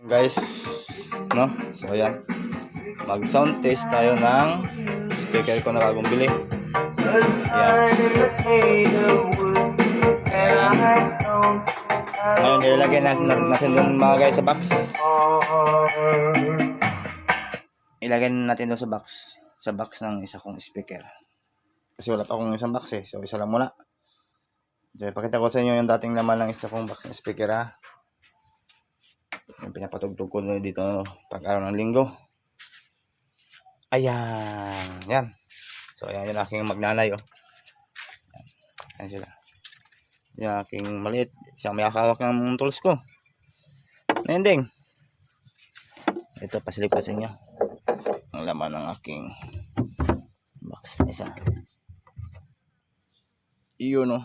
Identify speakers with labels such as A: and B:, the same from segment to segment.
A: guys, no? So ayan, mag sound test tayo ng speaker ko na bagong bili. Ayan. Ngayon nilalagay natin dun mga guys sa box. Ilagay natin doon sa box ng isa kong speaker. Kasi wala pa akong isang box eh, so isa lang muna. So ipakita ko sa inyo yung dating laman ng isa kong box ng speaker ha. Yung pinapatugtog ko dito pag araw ng linggo. Ayan, yan. So ayan yung aking magnanay oh. Ayan sila. Yung aking maliit, siyang may akawak ng tools ko. Nending. Ito pasilip ko sa inyo ang laman ng aking box na isa. Iyon oh.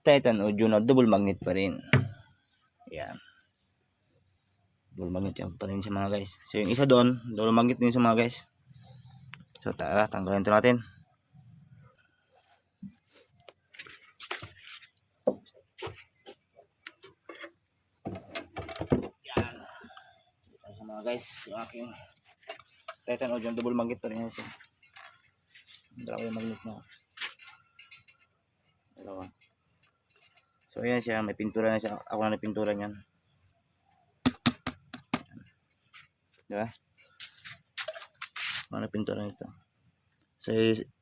A: Titan Audio na double magnet pa rin. Ayan. Double magnet yan pa rin siya mga guys. So yung isa doon, double magnet din sa mga guys. So tara, tanggalin ito natin. Yan. Ito sa mga guys, yung aking Titan Audio double magnet pa rin yan siya. Dalawa yung magnet na. Dalawa. So ayan siya, may pintura na siya. Ako na napintura niyan. Diba? Ako na pintura nito. So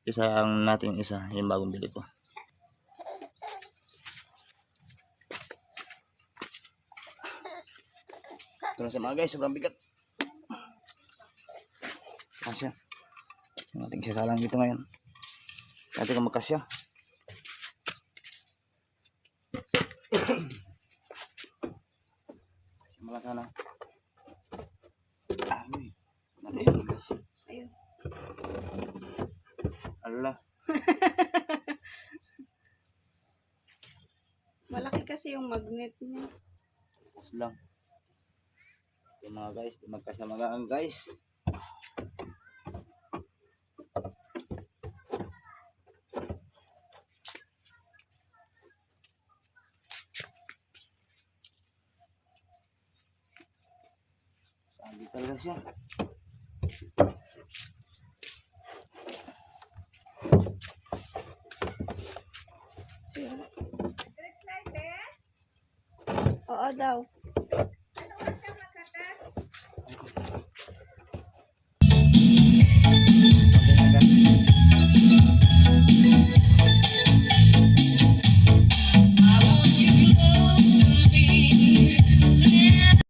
A: isa ang natin isa, yung bagong bili ko. Ito na siya mga guys, sobrang bigat. Kasya. Yung ating sasalang dito ngayon. Natin kung magkasya. Simula sana. Ay, mali.
B: Ayun.
A: Allah.
B: Malaki kasi yung magnet niya.
A: Lang. Yung mga guys, magkasya mga ang guys. Sabi talaga siya.
B: Oo daw.